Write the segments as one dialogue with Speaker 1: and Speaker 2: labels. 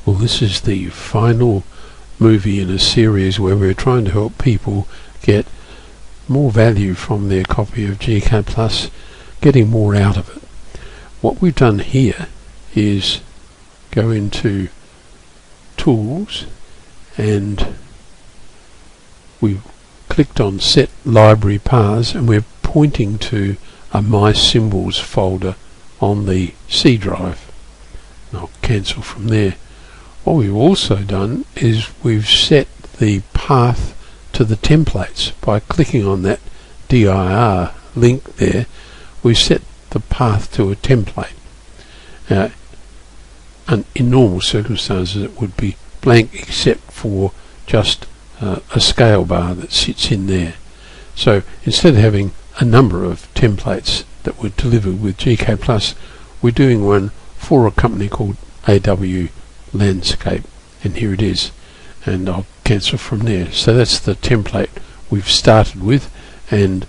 Speaker 1: Well, this is the final movie in a series where we're trying to help people get more value from their copy of gCADplus, getting more out of it. What we've done here is go into Tools, and we've clicked on Set Library Paths, and we're pointing to a My Symbols folder on the C drive. And I'll cancel from there. What we've also done is we've set the path to the templates by clicking on that dir link there. We set the path to a template. And in normal circumstances it would be blank except for just a scale bar that sits in there. So instead of having a number of templates that were delivered with gCADplus, we're doing one for a company called AW Landscape, and here it is, and I'll cancel from there. So that's the template we've started with, and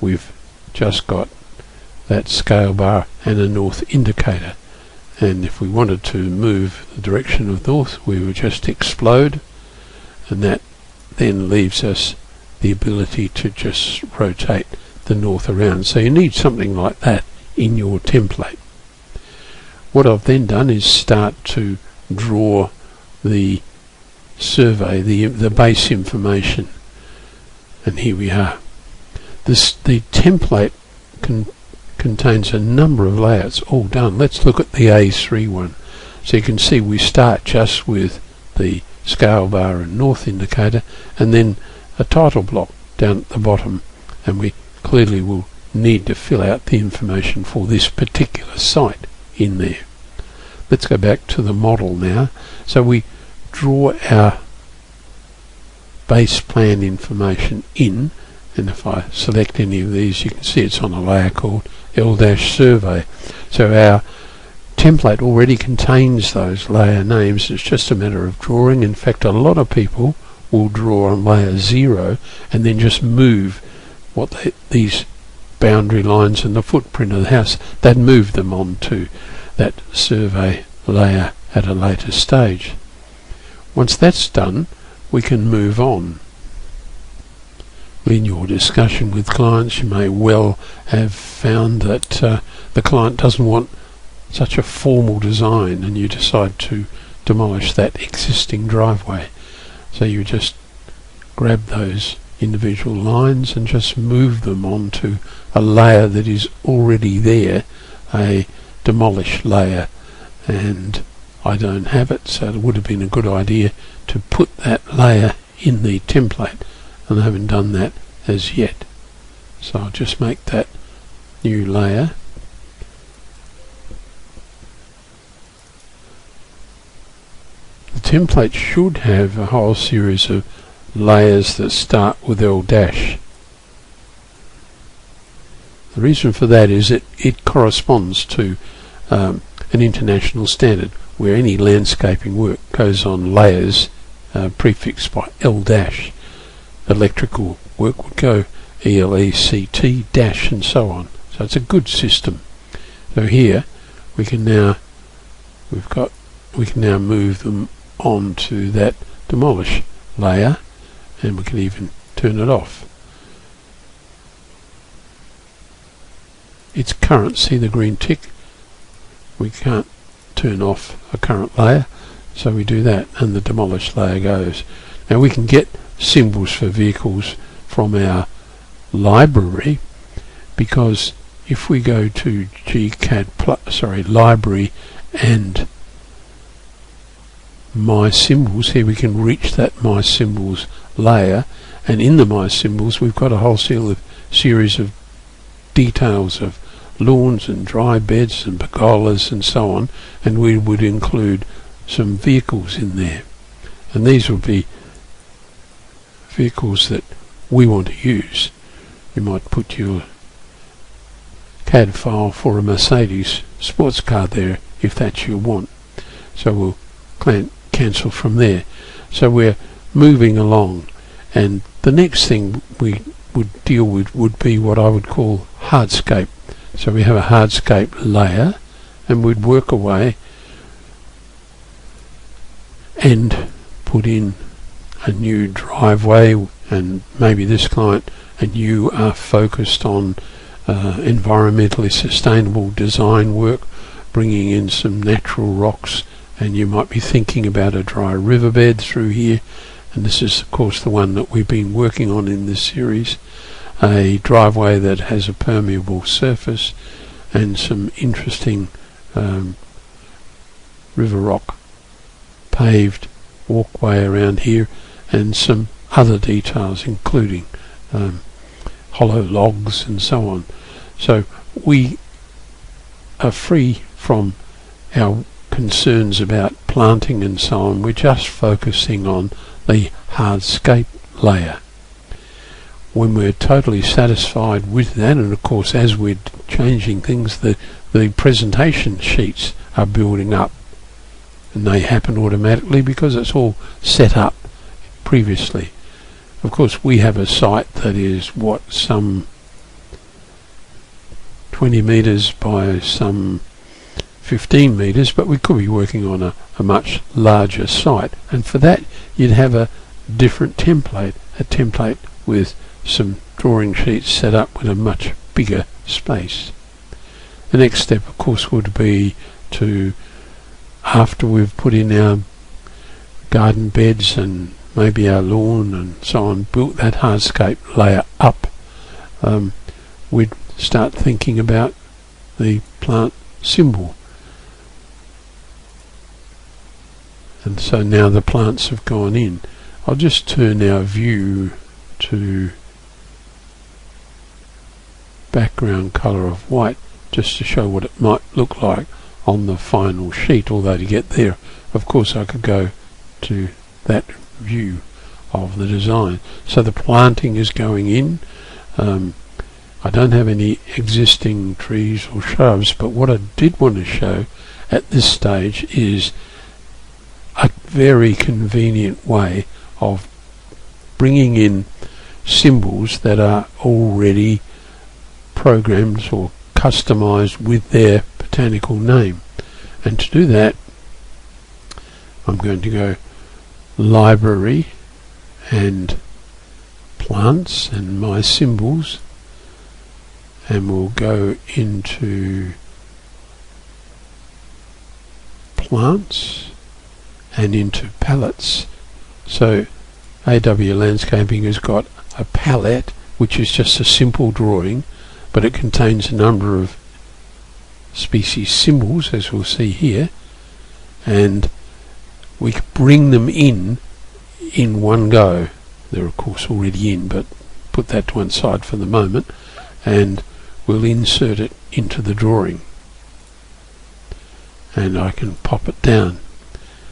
Speaker 1: we've just got that scale bar and a north indicator, and if we wanted to move the direction of north we would just explode, and that then leaves us the ability to just rotate the north around. So you need something like that in your template. What I've then done is start to draw the survey, the base information, and here we are. The template contains a number of layouts all done. Let's look at the A3 one. So you can see we start just with the scale bar and north indicator, and then a title block down at the bottom, and we clearly will need to fill out the information for this particular site in there. Let's go back to the model now. So we draw our base plan information in, and if I select any of these you can see it's on a layer called L-survey. So our template already contains those layer names. It's just a matter of drawing. In fact, a lot of people will draw on layer 0 and then just move what these boundary lines and the footprint of the house, they'd move them onto that survey layer at a later stage. Once that's done, we can move on. In your discussion with clients, you may well have found that the client doesn't want such a formal design, and you decide to demolish that existing driveway. So you just grab those individual lines and just move them onto a layer that is already there, a demolish layer, and I don't have it, so it would have been a good idea to put that layer in the template, and I haven't done that as yet. So I'll just make that new layer. The template should have a whole series of layers that start with L-. The reason for that is it corresponds to an international standard where any landscaping work goes on layers prefixed by L-. Electrical work would go ELECT- and so on. So it's a good system. So here we can now move them onto that demolish layer, and we can even turn it off. It's current, see the green tick? We can't turn off a current layer, so we do that and the demolish layer goes. Now we can get symbols for vehicles from our library, because if we go to gCADplus, library and My Symbols, here we can reach that My Symbols layer, and in the My Symbols we've got a whole series of details of lawns and dry beds and pergolas and so on, and we would include some vehicles in there, and these would be vehicles that we want to use. You might put your CAD file for a Mercedes sports car there if that's your want. So we'll cancel from there. So we're moving along, and the next thing we would deal with would be what I would call hardscape. So we have a hardscape layer, and we'd work away and put in a new driveway, and maybe this client and you are focused on environmentally sustainable design work, bringing in some natural rocks, and you might be thinking about a dry riverbed through here, and this is of course the one that we've been working on in this series, a driveway that has a permeable surface and some interesting river rock paved walkway around here, and some other details including hollow logs and so on. So we are free from our concerns about planting and so on. We're just focusing on the hardscape layer. When we're totally satisfied with that, and of course as we're changing things, the presentation sheets are building up, and they happen automatically because it's all set up previously. Of course we have a site that is some 20 metres by some 15 metres, but we could be working on a much larger site, and for that you'd have a different template, a template with some drawing sheets set up with a much bigger space. The next step of course would be to, after we've put in our garden beds and maybe our lawn and so on, built that hardscape layer up, we'd start thinking about the plant symbol. And so now the plants have gone in. I'll just turn our view to background colour of white just to show what it might look like on the final sheet, although to get there of course I could go to that view of the design. So the planting is going in. I don't have any existing trees or shrubs, but what I did want to show at this stage is a very convenient way of bringing in symbols that are already programmed or customized with their botanical name. And to do that I'm going to go library and plants and my symbols, and we'll go into plants and into palettes. So AW Landscaping has got a palette which is just a simple drawing, but it contains a number of species symbols, as we'll see here, and we can bring them in one go. They're of course already in, but put that to one side for the moment, and we'll insert it into the drawing, and I can pop it down.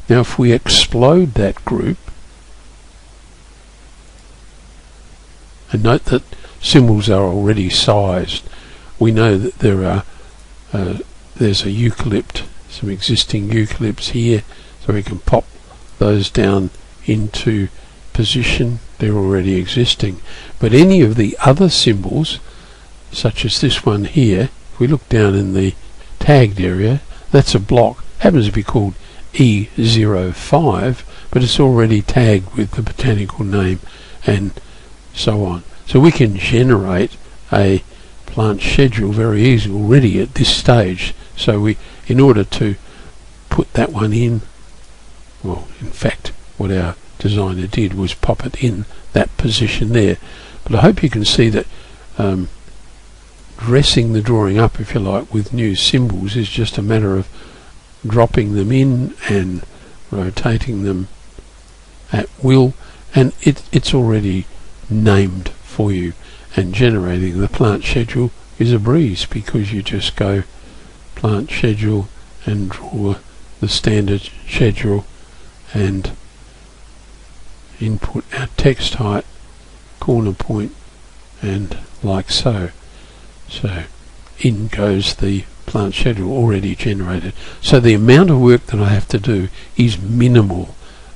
Speaker 1: Now if we explode that group, and note that symbols are already sized, we know that there are there's a eucalypt, some existing eucalypts here, so we can pop those down into position. They're already existing. But any of the other symbols, such as this one here, if we look down in the tagged area, that's a block, happens to be called E05, but it's already tagged with the botanical name and so on. So we can generate a plant schedule very easily already at this stage. So we, in order to put that one in, well, in fact what our designer did was pop it in that position there. But I hope you can see that dressing the drawing up, if you like, with new symbols is just a matter of dropping them in and rotating them at will, and it's already named for you, and generating the plant schedule is a breeze, because you just go plant schedule and draw the standard schedule and input our text height, corner point, and like so. So in goes the plant schedule already generated. So the amount of work that I have to do is minimal,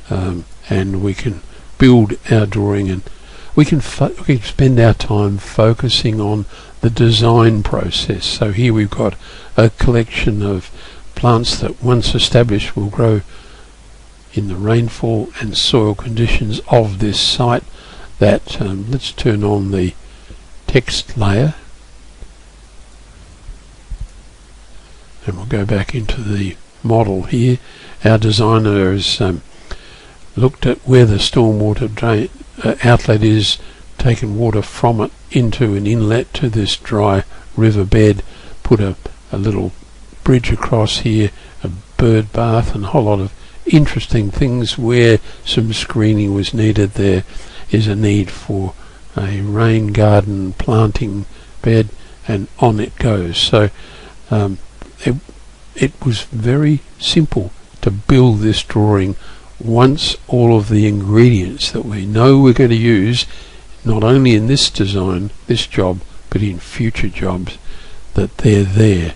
Speaker 1: and we can build our drawing, and we can spend our time focusing on the design process. So here we've got a collection of plants that once established will grow in the rainfall and soil conditions of this site. That let's turn on the text layer, and we'll go back into the model here. Our designer has looked at where the stormwater drain outlet is, taken water from it into an inlet to this dry riverbed, put a little bridge across here, a bird bath, and a whole lot of interesting things. Where some screening was needed, there is a need for a rain garden planting bed, and on it goes. So it was very simple to build this drawing once all of the ingredients that we know we're going to use, not only in this design, this job, but in future jobs, that they're there.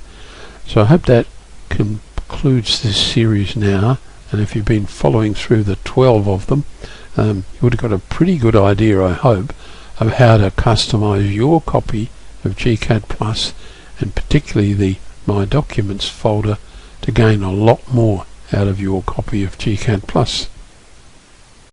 Speaker 1: So I hope that concludes this series now, and if you've been following through the 12 of them, you would have got a pretty good idea, I hope, of how to customize your copy of gCADplus, and particularly the My Documents folder, to gain a lot more out of your copy of gCADplus.